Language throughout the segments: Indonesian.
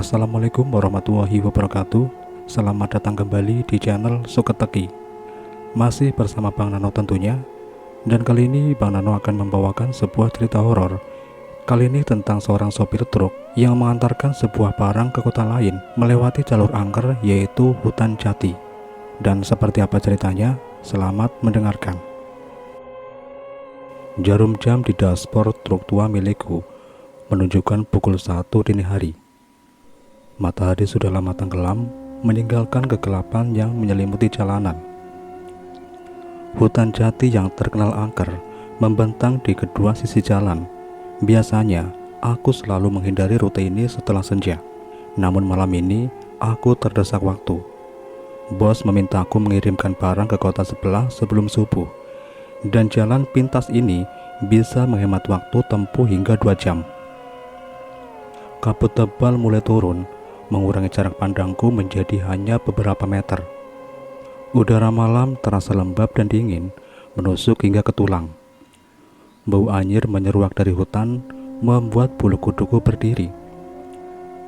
Assalamualaikum warahmatullahi wabarakatuh. Selamat datang kembali di channel Suketeki. Masih bersama Bang Nano tentunya. Dan kali ini Bang Nano akan membawakan sebuah cerita horor. Kali ini tentang seorang sopir truk yang mengantarkan sebuah barang ke kota lain melewati jalur angker, yaitu hutan jati. Dan seperti apa ceritanya? Selamat mendengarkan. Jarum jam di dashboard truk tua milikku menunjukkan pukul 1 dini hari. Matahari sudah lama tenggelam, meninggalkan kegelapan yang menyelimuti jalanan. Hutan jati yang terkenal angker membentang di kedua sisi jalan. Biasanya, aku selalu menghindari rute ini setelah senja. Namun malam ini, aku terdesak waktu. Bos meminta aku mengirimkan barang ke kota sebelah sebelum subuh. Dan jalan pintas ini bisa menghemat waktu tempuh hingga 2 jam. Kabut tebal mulai turun, mengurangi jarak pandangku menjadi hanya beberapa meter. Udara malam terasa lembab dan dingin, menusuk hingga ke tulang. Bau anyir menyeruak dari hutan, membuat bulu kuduku berdiri.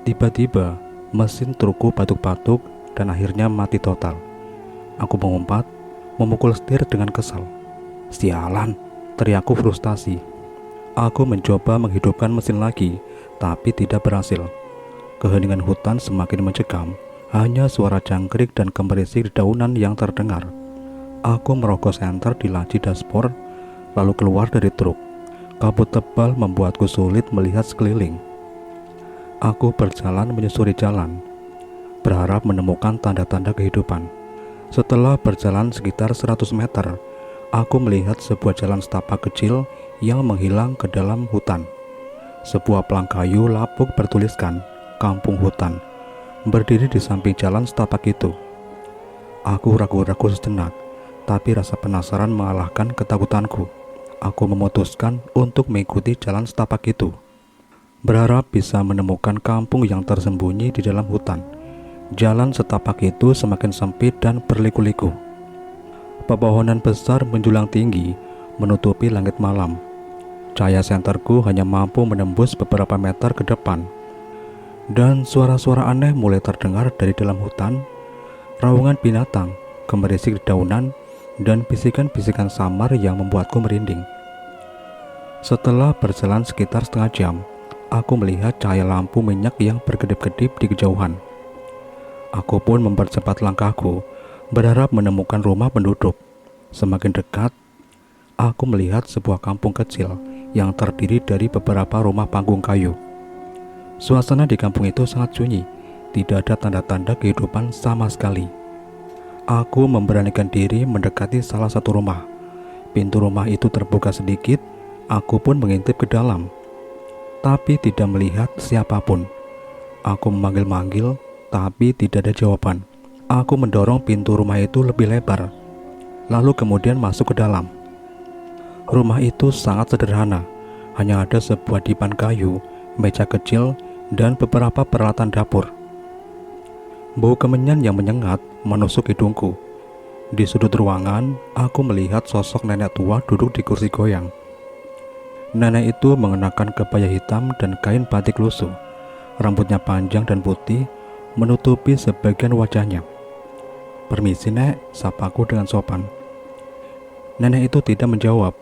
Tiba-tiba, mesin trukku batuk-batuk dan akhirnya mati total. Aku mengumpat, memukul setir dengan kesal. "Sialan!" teriakku frustasi. Aku mencoba menghidupkan mesin lagi, tapi tidak berhasil. Keheningan hutan semakin mencekam, hanya suara jangkrik dan gemerisik dedaunan yang terdengar. Aku merogoh senter di laci dashboard, lalu keluar dari truk. Kabut tebal membuatku sulit melihat sekeliling. Aku berjalan menyusuri jalan, berharap menemukan tanda-tanda kehidupan. Setelah berjalan sekitar 100 meter, aku melihat sebuah jalan setapak kecil yang menghilang ke dalam hutan. Sebuah pelang kayu lapuk bertuliskan Kampung Hutan berdiri di samping jalan setapak itu. Aku ragu-ragu sejenak, tapi rasa penasaran mengalahkan ketakutanku. Aku memutuskan untuk mengikuti jalan setapak itu, berharap bisa menemukan kampung yang tersembunyi di dalam hutan. Jalan setapak itu semakin sempit dan berliku-liku. Pepohonan besar menjulang tinggi, menutupi langit malam. Cahaya senterku hanya mampu menembus beberapa meter ke depan. Dan suara-suara aneh mulai terdengar dari dalam hutan. Raungan binatang, gemerisik dedaunan, dan bisikan-bisikan samar yang membuatku merinding. Setelah berjalan sekitar setengah jam, aku melihat cahaya lampu minyak yang berkedip-kedip di kejauhan. Aku pun mempercepat langkahku, berharap menemukan rumah penduduk. Semakin dekat, aku melihat sebuah kampung kecil yang terdiri dari beberapa rumah panggung kayu. Suasana di kampung itu sangat sunyi, tidak ada tanda-tanda kehidupan sama sekali. Aku memberanikan diri mendekati salah satu rumah. Pintu rumah itu terbuka sedikit, aku pun mengintip ke dalam, tapi tidak melihat siapapun. Aku memanggil-manggil, tapi tidak ada jawaban. Aku mendorong pintu rumah itu lebih lebar, lalu kemudian masuk ke dalam. Rumah itu sangat sederhana, hanya ada sebuah dipan kayu, meja kecil, dan beberapa peralatan dapur. Bau kemenyan yang menyengat menusuk hidungku. Di sudut ruangan, aku melihat sosok nenek tua duduk di kursi goyang. Nenek itu mengenakan kebaya hitam dan kain batik lusuh. Rambutnya panjang dan putih, menutupi sebagian wajahnya. "Permisi, Nek," sapaku dengan sopan. Nenek itu tidak menjawab.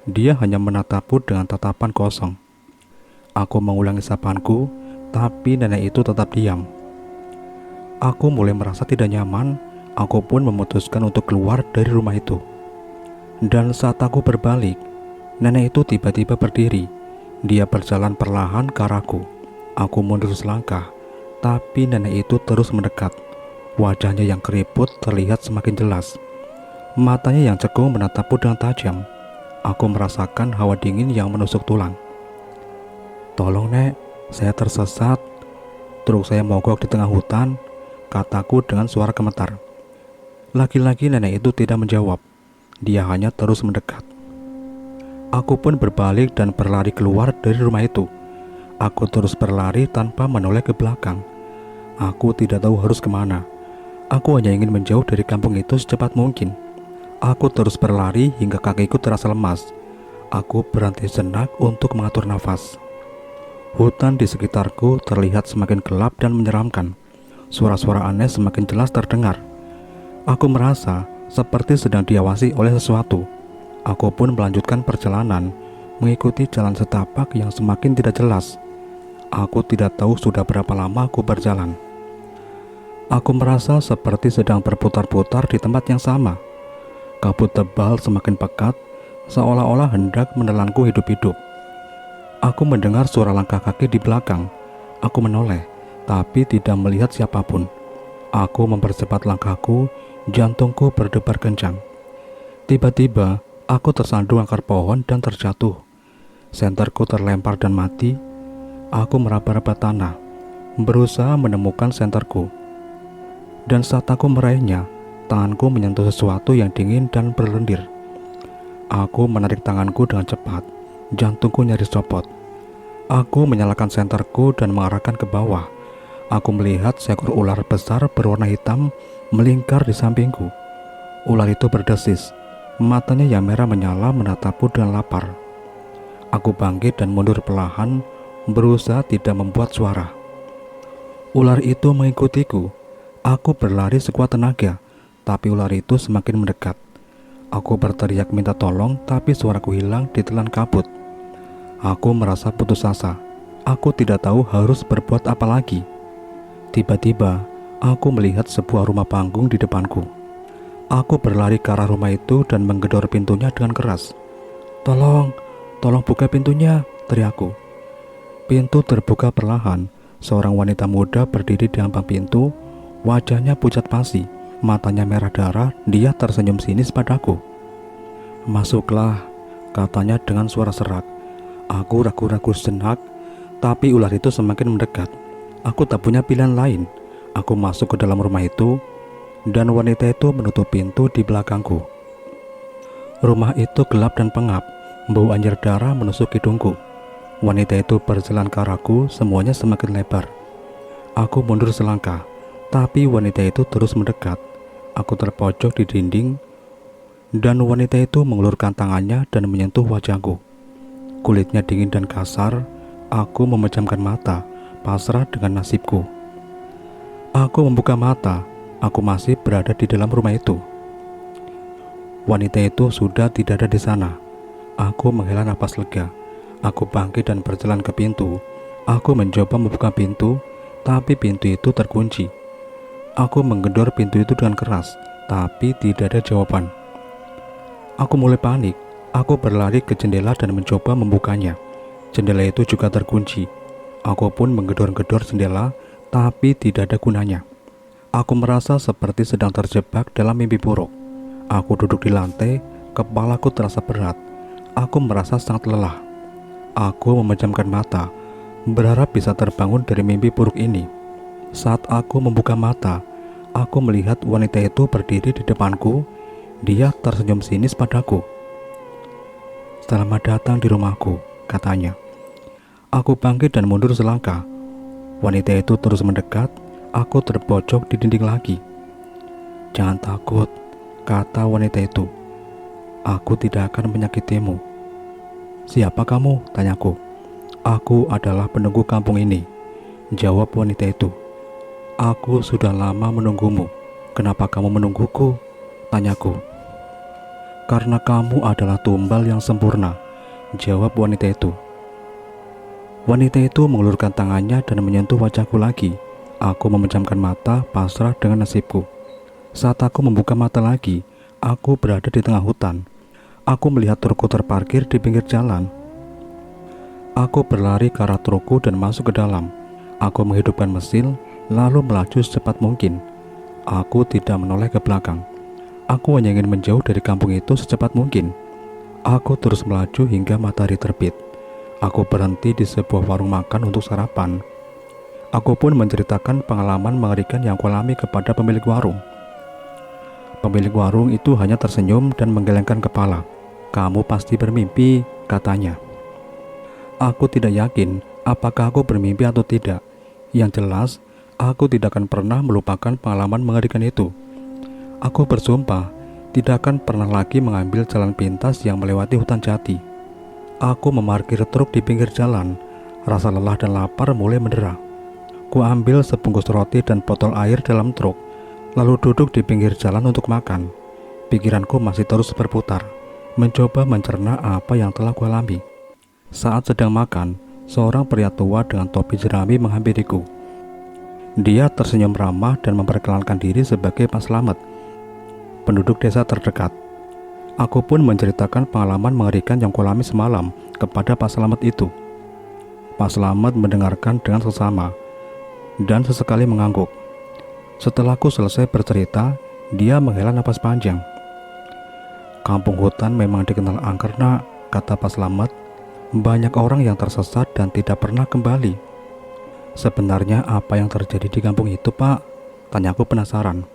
Dia hanya menatapku dengan tatapan kosong. Aku mengulangi sapaanku, tapi nenek itu tetap diam. Aku mulai merasa tidak nyaman. Aku pun memutuskan untuk keluar dari rumah itu. Dan saat aku berbalik, nenek itu tiba-tiba berdiri. Dia berjalan perlahan ke arahku. Aku mundur selangkah, tapi nenek itu terus mendekat. Wajahnya yang keriput terlihat semakin jelas. Matanya yang cekung menatapku dengan tajam. Aku merasakan hawa dingin yang menusuk tulang. "Tolong, Nek, saya tersesat. Truk saya mogok di tengah hutan," kataku dengan suara gemetar. Lagi-lagi nenek itu tidak menjawab. Dia hanya terus mendekat. Aku pun berbalik dan berlari keluar dari rumah itu. Aku terus berlari tanpa menoleh ke belakang. Aku tidak tahu harus kemana. Aku hanya ingin menjauh dari kampung itu secepat mungkin. Aku terus berlari hingga kakiku terasa lemas. Aku berhenti sejenak untuk mengatur nafas. Hutan di sekitarku terlihat semakin gelap dan menyeramkan. Suara-suara aneh semakin jelas terdengar. Aku merasa seperti sedang diawasi oleh sesuatu. Aku pun melanjutkan perjalanan, mengikuti jalan setapak yang semakin tidak jelas. Aku tidak tahu sudah berapa lama aku berjalan. Aku merasa seperti sedang berputar-putar di tempat yang sama. Kabut tebal semakin pekat, seolah-olah hendak menelanku hidup-hidup. Aku mendengar suara langkah kaki di belakang. Aku menoleh, tapi tidak melihat siapapun. Aku mempercepat langkahku, jantungku berdebar kencang. Tiba-tiba, aku tersandung akar pohon dan terjatuh. Senterku terlempar dan mati. Aku meraba-raba tanah, berusaha menemukan senterku. Dan saat aku meraihnya, tanganku menyentuh sesuatu yang dingin dan berlendir. Aku menarik tanganku dengan cepat, jantungku nyaris copot. Aku menyalakan senterku dan mengarahkan ke bawah. Aku melihat seekor ular besar berwarna hitam melingkar di sampingku. Ular itu berdesis, matanya yang merah menyala menatapku dengan lapar. Aku bangkit dan mundur perlahan, berusaha tidak membuat suara. Ular itu mengikutiku. Aku berlari sekuat tenaga, tapi ular itu semakin mendekat. Aku berteriak minta tolong, tapi suaraku hilang ditelan kabut. Aku merasa putus asa. Aku tidak tahu harus berbuat apa lagi. Tiba-tiba, aku melihat sebuah rumah panggung di depanku. Aku berlari ke arah rumah itu dan menggedor pintunya dengan keras. Tolong buka pintunya," teriakku. Pintu terbuka perlahan. Seorang wanita muda berdiri di ambang pintu. Wajahnya pucat pasi, matanya merah darah. Dia tersenyum sinis padaku. "Masuklah," katanya dengan suara serak. Aku ragu-ragu sejenak, tapi ular itu semakin mendekat. Aku tak punya pilihan lain. Aku masuk ke dalam rumah itu, dan wanita itu menutup pintu di belakangku. Rumah itu gelap dan pengap. Bau anjir darah menusuk hidungku. Wanita itu berjalan ke arahku, semuanya semakin lebar. Aku mundur selangkah, tapi wanita itu terus mendekat. Aku terpojok di dinding, dan wanita itu mengulurkan tangannya dan menyentuh wajahku. Kulitnya dingin dan kasar. Aku memejamkan mata, pasrah dengan nasibku. Aku membuka mata. Aku masih berada di dalam rumah itu. Wanita itu sudah tidak ada di sana. Aku menghela napas lega. Aku bangkit dan berjalan ke pintu. Aku mencoba membuka pintu, tapi pintu itu terkunci. Aku menggedor pintu itu dengan keras, tapi tidak ada jawaban. Aku mulai panik. Aku berlari ke jendela dan mencoba membukanya. Jendela itu juga terkunci. Aku pun menggedor-gedor jendela, tapi tidak ada gunanya. Aku merasa seperti sedang terjebak dalam mimpi buruk. Aku duduk di lantai, kepalaku terasa berat. Aku merasa sangat lelah. Aku memejamkan mata, berharap bisa terbangun dari mimpi buruk ini. Saat aku membuka mata, aku melihat wanita itu berdiri di depanku. Dia tersenyum sinis padaku. "Selamat datang di rumahku," katanya. Aku bangkit dan mundur selangkah. Wanita itu terus mendekat. Aku terpojok di dinding lagi. "Jangan takut," kata wanita itu. "Aku tidak akan menyakitimu." "Siapa kamu?" tanyaku. "Aku adalah penunggu kampung ini," jawab wanita itu. "Aku sudah lama menunggumu. Kenapa kamu menungguku?" tanyaku. "Karena kamu adalah tumbal yang sempurna," jawab wanita itu. Wanita itu mengulurkan tangannya dan menyentuh wajahku lagi. Aku memejamkan mata, pasrah dengan nasibku. Saat aku membuka mata lagi, aku berada di tengah hutan. Aku melihat trukku terparkir di pinggir jalan. Aku berlari ke arah trukku dan masuk ke dalam. Aku menghidupkan mesin, lalu melaju secepat mungkin. Aku tidak menoleh ke belakang. Aku hanya ingin menjauh dari kampung itu secepat mungkin. Aku terus melaju hingga matahari terbit. Aku berhenti di sebuah warung makan untuk sarapan. Aku pun menceritakan pengalaman mengerikan yang kualami kepada pemilik warung. Pemilik warung itu hanya tersenyum dan menggelengkan kepala. "Kamu pasti bermimpi," katanya. Aku tidak yakin apakah aku bermimpi atau tidak. Yang jelas, aku tidak akan pernah melupakan pengalaman mengerikan itu. Aku bersumpah tidak akan pernah lagi mengambil jalan pintas yang melewati hutan jati. Aku memarkir truk di pinggir jalan. Rasa lelah dan lapar mulai mendera. Ku ambil sebungkus roti dan botol air dalam truk, lalu duduk di pinggir jalan untuk makan. Pikiranku masih terus berputar, mencoba mencerna apa yang telah ku alami. Saat sedang makan, seorang pria tua dengan topi jerami menghampiriku. Dia tersenyum ramah dan memperkenalkan diri sebagai Pak Slamet, penduduk desa terdekat. Aku pun menceritakan pengalaman mengerikan yang kulami semalam kepada Pak Slamet itu. Pak Slamet mendengarkan dengan seksama dan sesekali mengangguk. Setelah ku selesai bercerita, dia menghela napas panjang. "Kampung hutan memang dikenal angker, nak," kata Pak Slamet. "Banyak orang yang tersesat dan tidak pernah kembali." "Sebenarnya apa yang terjadi di kampung itu, Pak?" tanyaku penasaran.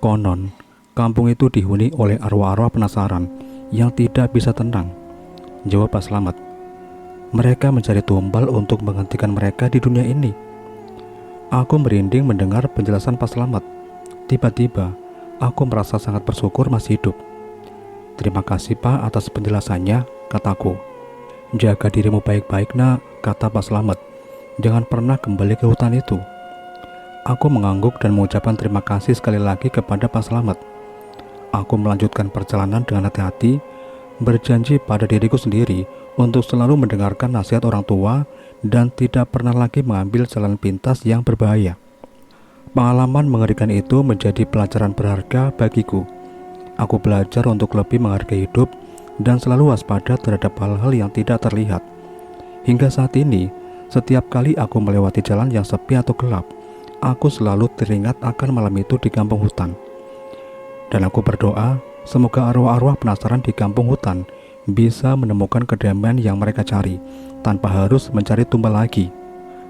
"Konon, kampung itu dihuni oleh arwah-arwah penasaran yang tidak bisa tenang," jawab Pak Slamet. "Mereka mencari tumbal untuk menghentikan mereka di dunia ini." Aku merinding mendengar penjelasan Pak Slamet. Tiba-tiba, aku merasa sangat bersyukur masih hidup. "Terima kasih, Pak, atas penjelasannya," kataku. "Jaga dirimu baik-baik, nak," kata Pak Slamet. "Jangan pernah kembali ke hutan itu." Aku mengangguk dan mengucapkan terima kasih sekali lagi kepada Pak Slamet. Aku melanjutkan perjalanan dengan hati-hati, berjanji pada diriku sendiri untuk selalu mendengarkan nasihat orang tua dan tidak pernah lagi mengambil jalan pintas yang berbahaya. Pengalaman mengerikan itu menjadi pelajaran berharga bagiku. Aku belajar untuk lebih menghargai hidup dan selalu waspada terhadap hal-hal yang tidak terlihat. Hingga saat ini, setiap kali aku melewati jalan yang sepi atau gelap, aku selalu teringat akan malam itu di kampung hutan. Dan aku berdoa, semoga arwah-arwah penasaran di kampung hutan bisa menemukan kedamaian yang mereka cari, tanpa harus mencari tumbal lagi.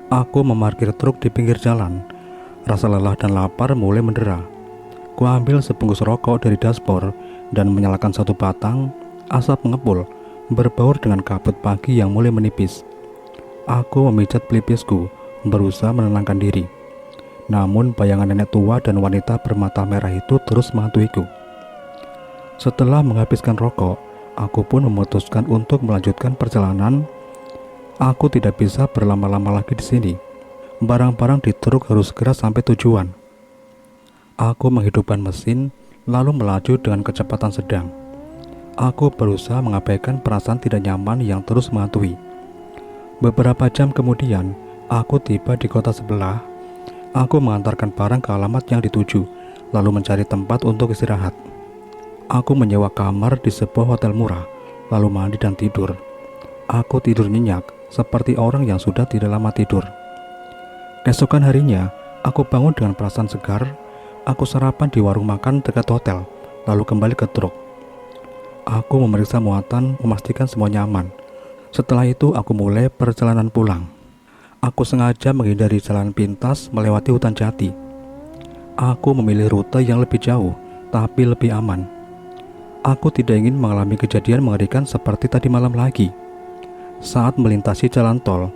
Aku memarkir truk di pinggir jalan. Rasa lelah dan lapar mulai mendera. Ku ambil sebungkus rokok dari dashboard dan menyalakan satu batang. Asap mengepul, berbaur dengan kabut pagi yang mulai menipis. Aku memijat pelipisku, berusaha menenangkan diri. Namun bayangan nenek tua dan wanita bermata merah itu terus menghantuiku. Setelah menghabiskan rokok, aku pun memutuskan untuk melanjutkan perjalanan. Aku tidak bisa berlama-lama lagi di sini. Barang-barang di truk harus segera sampai tujuan. Aku menghidupkan mesin, lalu melaju dengan kecepatan sedang. Aku berusaha mengabaikan perasaan tidak nyaman yang terus menghantui. Beberapa jam kemudian, aku tiba di kota sebelah. Aku mengantarkan barang ke alamat yang dituju, lalu mencari tempat untuk istirahat. Aku menyewa kamar di sebuah hotel murah, lalu mandi dan tidur. Aku tidur nyenyak, seperti orang yang sudah tidak lama tidur. Keesokan harinya, aku bangun dengan perasaan segar. Aku sarapan di warung makan dekat hotel, lalu kembali ke truk. Aku memeriksa muatan, memastikan semua nyaman. Setelah itu, aku mulai perjalanan pulang. Aku sengaja menghindari jalan pintas melewati hutan jati. Aku memilih rute yang lebih jauh, tapi lebih aman. Aku tidak ingin mengalami kejadian mengerikan seperti tadi malam lagi. Saat melintasi jalan tol,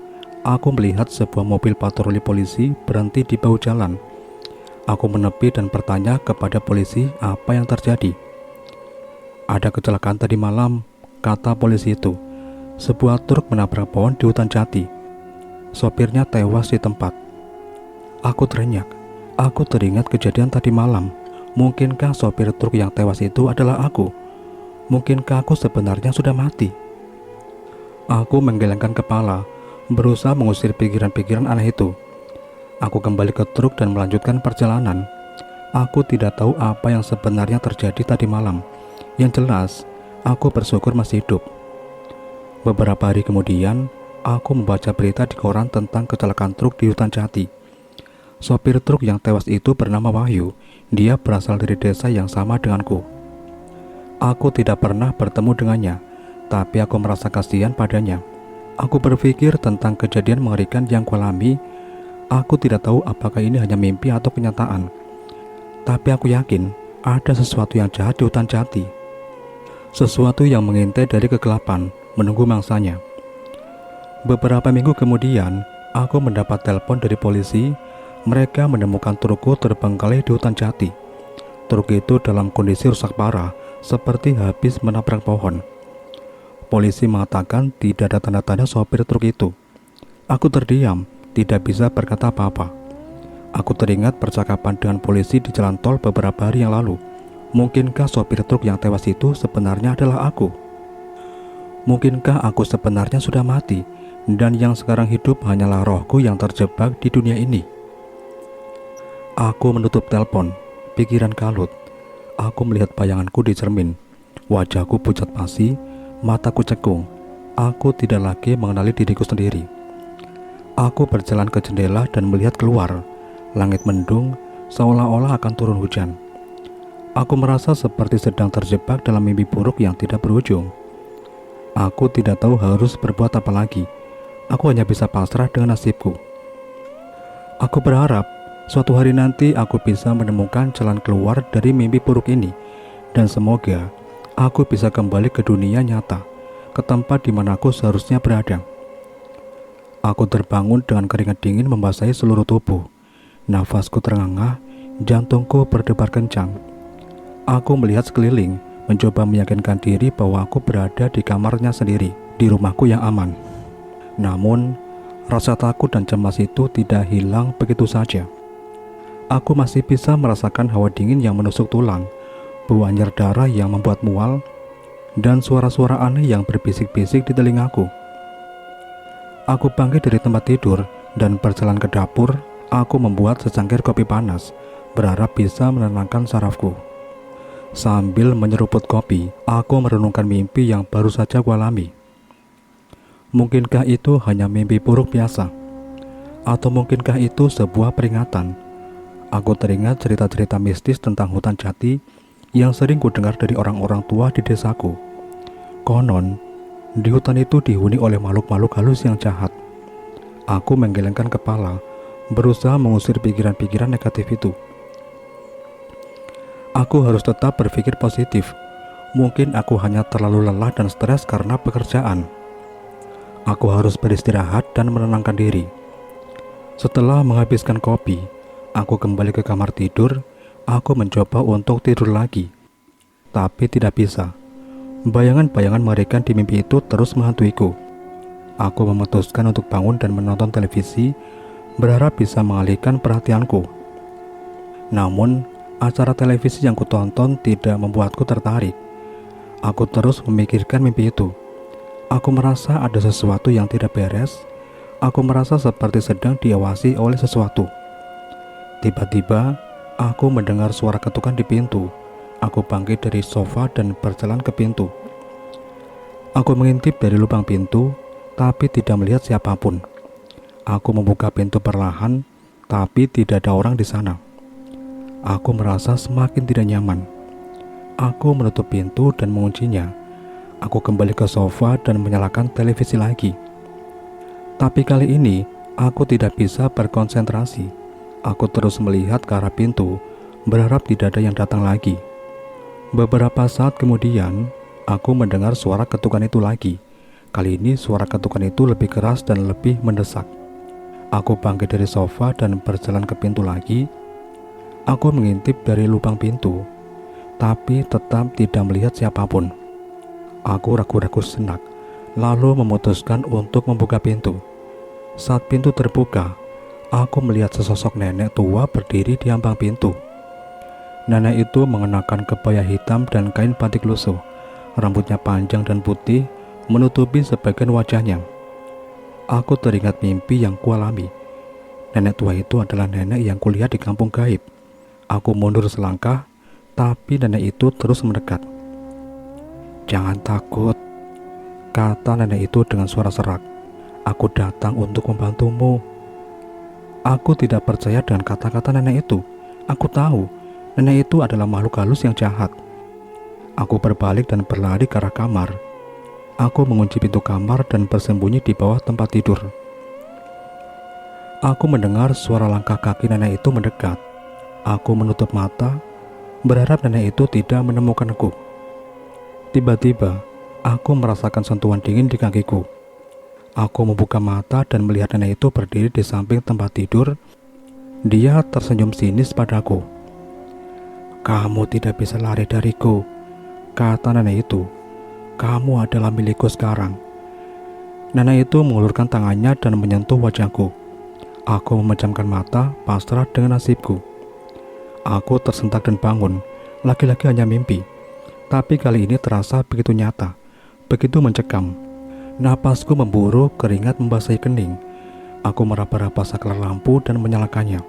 aku melihat sebuah mobil patroli polisi berhenti di bahu jalan. Aku menepi dan bertanya kepada polisi apa yang terjadi. "Ada kecelakaan tadi malam," kata polisi itu. "Sebuah truk menabrak pohon di hutan jati. Sopirnya tewas di tempat." Aku terenyak. Aku teringat kejadian tadi malam. Mungkinkah sopir truk yang tewas itu adalah aku? Mungkinkah aku sebenarnya sudah mati? Aku menggelengkan kepala, berusaha mengusir pikiran-pikiran aneh itu. Aku kembali ke truk dan melanjutkan perjalanan. Aku tidak tahu apa yang sebenarnya terjadi tadi malam. Yang jelas, aku bersyukur masih hidup. Beberapa hari kemudian, aku membaca berita di koran tentang kecelakaan truk di hutan jati. Sopir truk yang tewas itu bernama Wahyu. Dia berasal dari desa yang sama denganku. Aku tidak pernah bertemu dengannya, tapi aku merasa kasihan padanya. Aku berpikir tentang kejadian mengerikan yang kualami. Aku tidak tahu apakah ini hanya mimpi atau kenyataan. Tapi aku yakin ada sesuatu yang jahat di hutan jati. Sesuatu yang mengintai dari kegelapan, menunggu mangsanya. Beberapa minggu kemudian, aku mendapat telepon dari polisi. Mereka menemukan trukku terbengkalai di hutan jati. Truk itu dalam kondisi rusak parah, seperti habis menabrak pohon. Polisi mengatakan tidak ada tanda-tanda sopir truk itu. Aku terdiam, tidak bisa berkata apa-apa. Aku teringat percakapan dengan polisi di jalan tol beberapa hari yang lalu. Mungkinkah sopir truk yang tewas itu sebenarnya adalah aku? Mungkinkah aku sebenarnya sudah mati, dan yang sekarang hidup hanyalah rohku yang terjebak di dunia ini? Aku menutup telepon, pikiran kalut. Aku melihat bayanganku di cermin. Wajahku pucat pasi, mataku cekung. Aku tidak lagi mengenali diriku sendiri. Aku berjalan ke jendela dan melihat keluar. Langit mendung, seolah-olah akan turun hujan. Aku merasa seperti sedang terjebak dalam mimpi buruk yang tidak berujung. Aku tidak tahu harus berbuat apa lagi. Aku hanya bisa pasrah dengan nasibku. Aku berharap suatu hari nanti aku bisa menemukan jalan keluar dari mimpi buruk ini, dan semoga aku bisa kembali ke dunia nyata, ke tempat di mana aku seharusnya berada. Aku terbangun dengan keringat dingin membasahi seluruh tubuh. Nafasku terengah, jantungku berdebar kencang. Aku melihat sekeliling, mencoba meyakinkan diri bahwa aku berada di kamarnya sendiri, di rumahku yang aman. Namun, rasa takut dan cemas itu tidak hilang begitu saja. Aku masih bisa merasakan hawa dingin yang menusuk tulang, bau anyir darah yang membuat mual, dan suara-suara aneh yang berbisik-bisik di telingaku. Aku bangkit dari tempat tidur dan berjalan ke dapur. Aku membuat secangkir kopi panas, berharap bisa menenangkan sarafku. Sambil menyeruput kopi, aku merenungkan mimpi yang baru saja kualami. Mungkinkah itu hanya mimpi buruk biasa? Atau mungkinkah itu sebuah peringatan? Aku teringat cerita-cerita mistis tentang hutan jati yang sering kudengar dari orang-orang tua di desaku. Konon, di hutan itu dihuni oleh makhluk-makhluk halus yang jahat. Aku menggelengkan kepala, berusaha mengusir pikiran-pikiran negatif itu. Aku harus tetap berpikir positif. Mungkin aku hanya terlalu lelah dan stres karena pekerjaan. Aku harus beristirahat dan menenangkan diri. Setelah menghabiskan kopi, aku kembali ke kamar tidur. Aku mencoba untuk tidur lagi, tapi tidak bisa. Bayangan-bayangan mengerikan di mimpi itu terus menghantuiku. Aku memutuskan untuk bangun dan menonton televisi, berharap bisa mengalihkan perhatianku. Namun, acara televisi yang kutonton tidak membuatku tertarik. Aku terus memikirkan mimpi itu. Aku merasa ada sesuatu yang tidak beres. Aku merasa seperti sedang diawasi oleh sesuatu. Tiba-tiba, aku mendengar suara ketukan di pintu. Aku bangkit dari sofa dan berjalan ke pintu. Aku mengintip dari lubang pintu, tapi tidak melihat siapapun. Aku membuka pintu perlahan, tapi tidak ada orang di sana. Aku merasa semakin tidak nyaman. Aku menutup pintu dan menguncinya. Aku kembali ke sofa dan menyalakan televisi lagi. Tapi kali ini, aku tidak bisa berkonsentrasi. Aku terus melihat ke arah pintu, berharap tidak ada yang datang lagi. Beberapa saat kemudian, aku mendengar suara ketukan itu lagi. Kali ini suara ketukan itu lebih keras dan lebih mendesak. Aku bangkit dari sofa dan berjalan ke pintu lagi. Aku mengintip dari lubang pintu, tapi tetap tidak melihat siapapun. Aku ragu-ragu sejenak, lalu memutuskan untuk membuka pintu. Saat pintu terbuka, aku melihat sesosok nenek tua berdiri di ambang pintu. Nenek itu mengenakan kebaya hitam dan kain batik lusuh. Rambutnya panjang dan putih, menutupi sebagian wajahnya. Aku teringat mimpi yang kualami. Nenek tua itu adalah nenek yang kulihat di kampung gaib. Aku mundur selangkah, tapi nenek itu terus mendekat. "Jangan takut," kata nenek itu dengan suara serak. "Aku datang untuk membantumu." Aku tidak percaya dengan kata-kata nenek itu. Aku tahu nenek itu adalah makhluk halus yang jahat. Aku berbalik dan berlari ke arah kamar. Aku mengunci pintu kamar dan bersembunyi di bawah tempat tidur. Aku mendengar suara langkah kaki nenek itu mendekat. Aku menutup mata, berharap nenek itu tidak menemukanku. Tiba-tiba, aku merasakan sentuhan dingin di kakiku. Aku membuka mata dan melihat nenek itu berdiri di samping tempat tidur. Dia tersenyum sinis padaku. "Kamu tidak bisa lari dariku," kata nenek itu. "Kamu adalah milikku sekarang. Nenek itu mengulurkan tangannya dan menyentuh wajahku. Aku memejamkan mata, pasrah dengan nasibku. Aku tersentak dan bangun. Lagi-lagi hanya mimpi. Tapi kali ini terasa begitu nyata, begitu mencekam. Napasku memburu, keringat membasahi kening. Aku meraba-raba saklar lampu dan menyalakannya.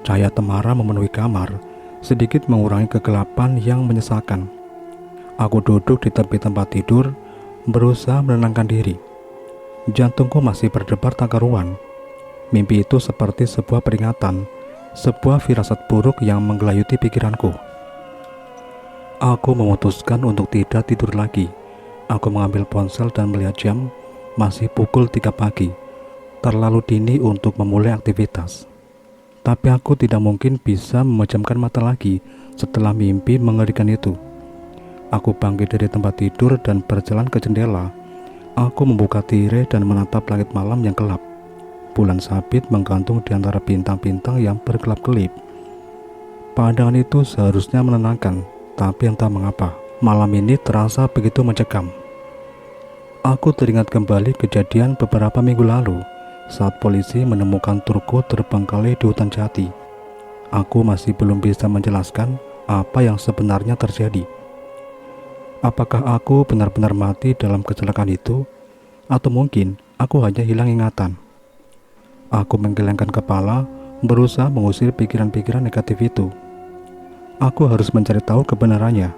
Cahaya temara memenuhi kamar, sedikit mengurangi kegelapan yang menyesalkan. Aku duduk di tepi tempat tidur, berusaha menenangkan diri. Jantungku masih berdebar tak karuan. Mimpi itu seperti sebuah peringatan, sebuah firasat buruk yang menggelayuti pikiranku. Aku memutuskan untuk tidak tidur lagi. Aku mengambil ponsel dan melihat jam, masih pukul 3 pagi. Terlalu dini untuk memulai aktivitas. Tapi aku tidak mungkin bisa memejamkan mata lagi setelah mimpi mengerikan itu. Aku bangkit dari tempat tidur dan berjalan ke jendela. Aku membuka tirai dan menatap langit malam yang gelap. Bulan sabit menggantung di antara bintang-bintang yang berkelap-kelip. Pandangan itu seharusnya menenangkan, tapi entah mengapa, malam ini terasa begitu mencekam. Aku teringat kembali kejadian beberapa minggu lalu, saat polisi menemukan trukku terbengkalai di hutan jati. Aku masih belum bisa menjelaskan apa yang sebenarnya terjadi. Apakah aku benar-benar mati dalam kecelakaan itu? Atau mungkin aku hanya hilang ingatan? Aku menggelengkan kepala, berusaha mengusir pikiran-pikiran negatif itu. Aku harus mencari tahu kebenarannya.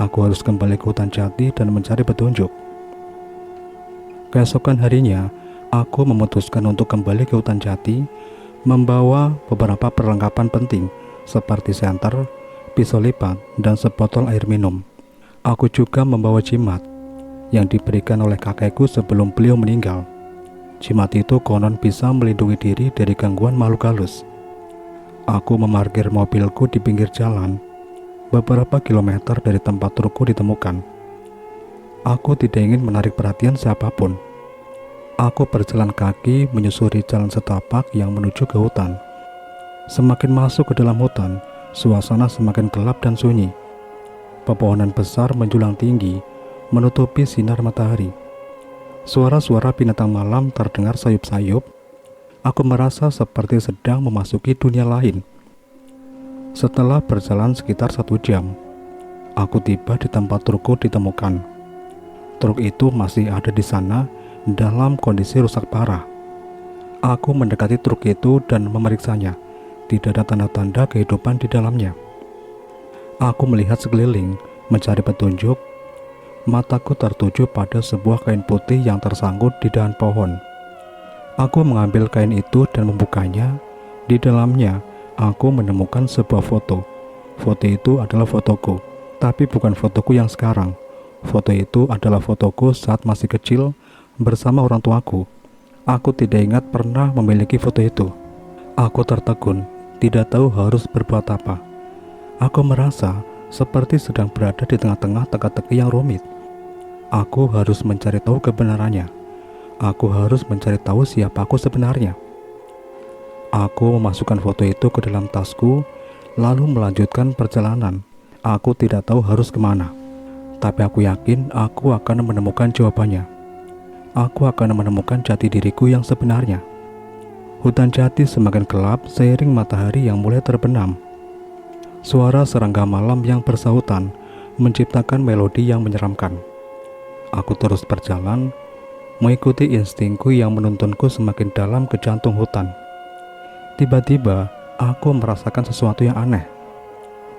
Aku harus kembali ke hutan jati dan mencari petunjuk. Keesokan harinya, aku memutuskan untuk kembali ke hutan jati, membawa beberapa perlengkapan penting seperti senter, pisau lipat, dan sebotol air minum. Aku juga membawa jimat yang diberikan oleh kakekku sebelum beliau meninggal. Jimat itu konon bisa melindungi diri dari gangguan makhluk halus. Aku memarkir mobilku di pinggir jalan, beberapa kilometer dari tempat trukku ditemukan. Aku tidak ingin menarik perhatian siapapun. Aku berjalan kaki menyusuri jalan setapak yang menuju ke hutan. Semakin masuk ke dalam hutan, suasana semakin gelap dan sunyi. Pepohonan besar menjulang tinggi, menutupi sinar matahari. Suara-suara binatang malam terdengar sayup-sayup. Aku merasa seperti sedang memasuki dunia lain. Setelah berjalan sekitar 1 jam, aku tiba di tempat trukku ditemukan. Truk itu masih ada di sana dalam kondisi rusak parah. Aku mendekati truk itu dan memeriksanya. Tidak ada tanda-tanda kehidupan di dalamnya. Aku melihat sekeliling, mencari petunjuk. Mataku tertuju pada sebuah kain putih yang tersangkut di dahan pohon. Aku mengambil kain itu dan membukanya. Di dalamnya, aku menemukan sebuah foto. Foto itu adalah fotoku, tapi bukan fotoku yang sekarang. Foto itu adalah fotoku saat masih kecil bersama orang tuaku. Aku tidak ingat pernah memiliki foto itu. Aku tertegun, tidak tahu harus berbuat apa. Aku merasa seperti sedang berada di tengah-tengah teka-teki yang rumit. Aku harus mencari tahu kebenarannya. Aku harus mencari tahu siapa aku sebenarnya. Aku memasukkan foto itu ke dalam tasku, lalu melanjutkan perjalanan. Aku tidak tahu harus kemana, tapi aku yakin aku akan menemukan jawabannya. Aku akan menemukan jati diriku yang sebenarnya. Hutan jati semakin gelap seiring matahari yang mulai terbenam. Suara serangga malam yang bersahutan menciptakan melodi yang menyeramkan. Aku terus berjalan, mengikuti instingku yang menuntunku semakin dalam ke jantung hutan. Tiba-tiba, aku merasakan sesuatu yang aneh.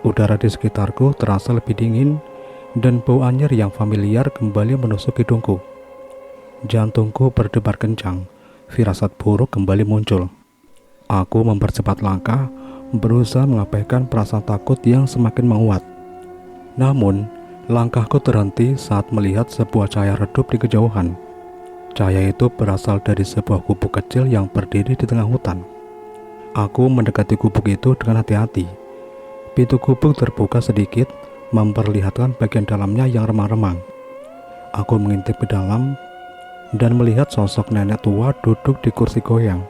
Udara di sekitarku terasa lebih dingin, dan bau anyir yang familiar kembali menusuk hidungku. Jantungku berdebar kencang, firasat buruk kembali muncul. Aku mempercepat langkah, berusaha mengabaikan perasaan takut yang semakin menguat. Namun, langkahku terhenti saat melihat sebuah cahaya redup di kejauhan. Cahaya itu berasal dari sebuah gubuk kecil yang berdiri di tengah hutan. Aku mendekati gubuk itu dengan hati-hati. Pintu gubuk terbuka sedikit, memperlihatkan bagian dalamnya yang remang-remang. Aku mengintip ke dalam dan melihat sosok nenek tua duduk di kursi goyang.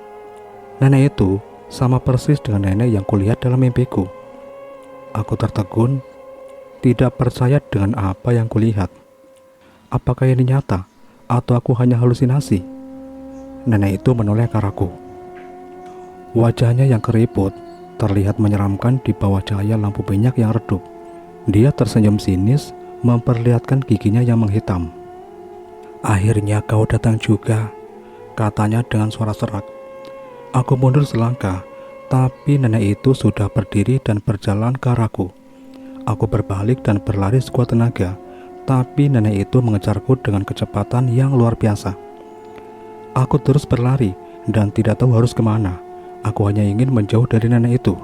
Nenek itu sama persis dengan nenek yang kulihat dalam mimpiku. Aku tertegun, tidak percaya dengan apa yang kulihat. Apakah ini nyata? Atau aku hanya halusinasi? Nenek itu menoleh ke arahku. Wajahnya yang keriput terlihat menyeramkan di bawah cahaya lampu minyak yang redup. Dia tersenyum sinis, memperlihatkan giginya yang menghitam. "Akhirnya kau datang juga," katanya dengan suara serak. Aku mundur selangkah, tapi nenek itu sudah berdiri dan berjalan ke arahku. Aku berbalik dan berlari sekuat tenaga, tapi nenek itu mengejarku dengan kecepatan yang luar biasa. Aku terus berlari dan tidak tahu harus kemana. Aku hanya ingin menjauh dari nenek itu.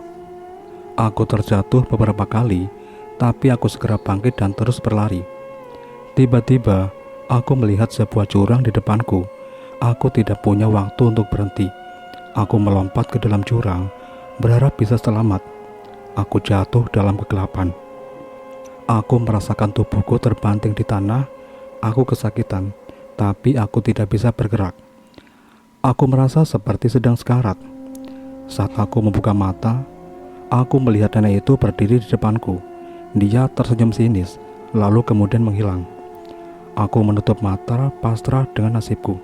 Aku terjatuh beberapa kali, tapi aku segera bangkit dan terus berlari. Tiba-tiba, aku melihat sebuah jurang di depanku. Aku tidak punya waktu untuk berhenti. Aku melompat ke dalam jurang, berharap bisa selamat. Aku jatuh dalam kegelapan. Aku merasakan tubuhku terbanting di tanah. Aku kesakitan, tapi aku tidak bisa bergerak. Aku merasa seperti sedang sekarat. Saat aku membuka mata, aku melihat nenek itu berdiri di depanku. Dia tersenyum sinis, lalu kemudian menghilang. Aku menutup mata, pasrah dengan nasibku.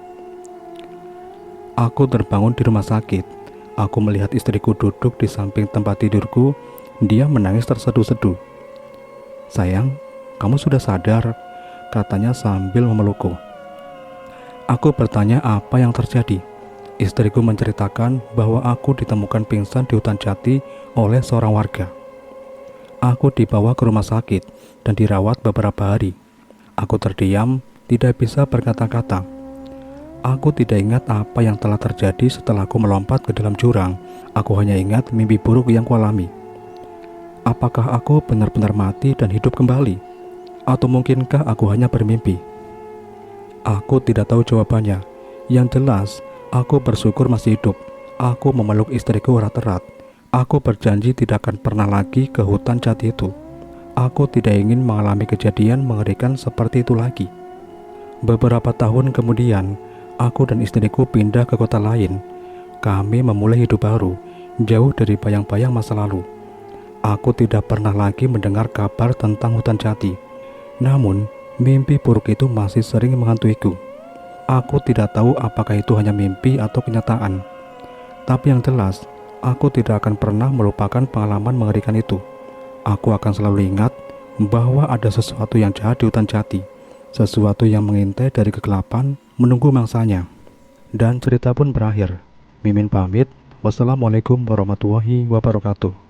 Aku terbangun di rumah sakit. Aku melihat istriku duduk di samping tempat tidurku. Dia menangis terseduh-seduh. "Sayang, kamu sudah sadar?" katanya sambil memelukku. Aku bertanya apa yang terjadi. Istriku menceritakan bahwa aku ditemukan pingsan di hutan jati oleh seorang warga. Aku dibawa ke rumah sakit dan dirawat beberapa hari. Aku terdiam, tidak bisa berkata-kata. Aku tidak ingat apa yang telah terjadi setelah aku melompat ke dalam jurang. Aku hanya ingat mimpi buruk yang kualami. Apakah aku benar-benar mati dan hidup kembali? Atau mungkinkah aku hanya bermimpi? Aku tidak tahu jawabannya. Yang jelas, aku bersyukur masih hidup. Aku memeluk istriku erat-erat. Aku berjanji tidak akan pernah lagi ke hutan jati itu. Aku tidak ingin mengalami kejadian mengerikan seperti itu lagi. Beberapa tahun kemudian, aku dan istriku pindah ke kota lain. Kami memulai hidup baru, jauh dari bayang-bayang masa lalu. Aku tidak pernah lagi mendengar kabar tentang hutan jati. Namun, mimpi buruk itu masih sering menghantuiku. Aku tidak tahu apakah itu hanya mimpi atau kenyataan. Tapi yang jelas, aku tidak akan pernah melupakan pengalaman mengerikan itu. Aku akan selalu ingat bahwa ada sesuatu yang jahat di hutan jati. Sesuatu yang mengintai dari kegelapan, menunggu mangsanya. Dan cerita pun berakhir. Mimin pamit. Wassalamualaikum warahmatullahi wabarakatuh.